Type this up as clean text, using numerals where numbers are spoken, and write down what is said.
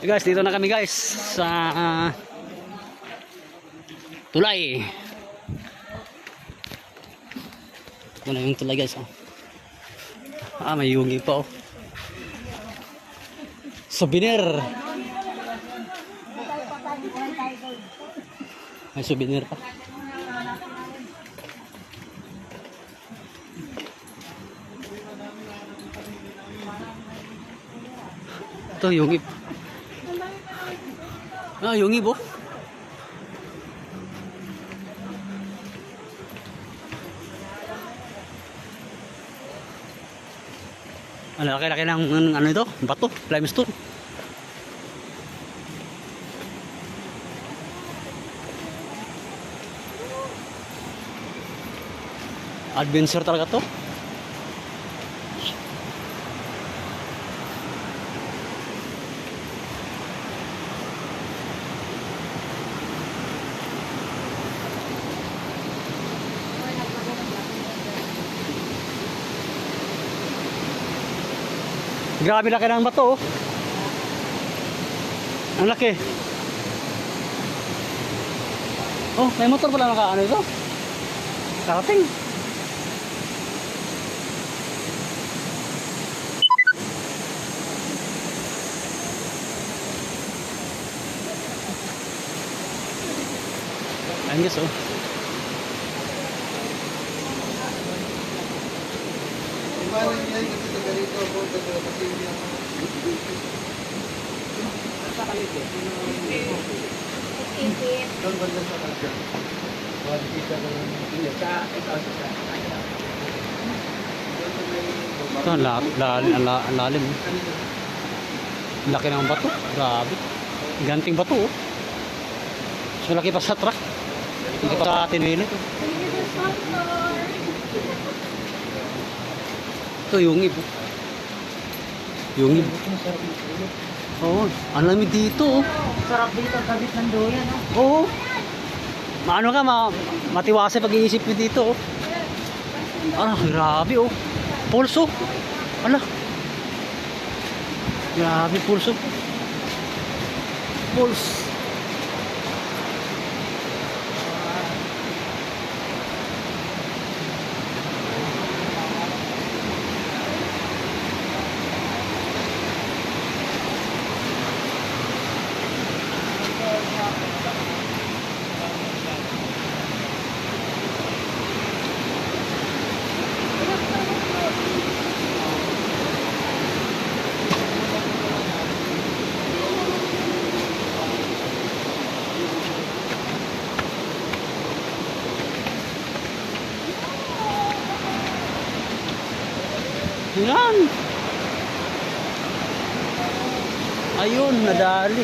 Hey guys, dito na kami guys sa tulay. Ito na yung tulay guys. May yungi pa oh. Souvenir. May souvenir pa. Ito yungi. Yung ibo. Laki-laki ng ano ito? Bato, limestone. Adventure talaga to. Grabe laki ng bato oh. Ang laki. Oh, may motor pala naka ano ito. Karating. Ayun guys oh. Ito ang lalim. Laki ng bato. Grabe. Ganting bato oh. So laki pa sa truck. Laki pa sa tinwili. Ito yung ibo. Yung ibo. Oo. Ang lamig dito oh. Sarap dito, kabit ng doyan no? Oo. Maano ka, matiwasay pag-iisip mo dito oh. Grabe oh. Pulso. Grabe pulso. Pulse. Yan. Ayun, nadali.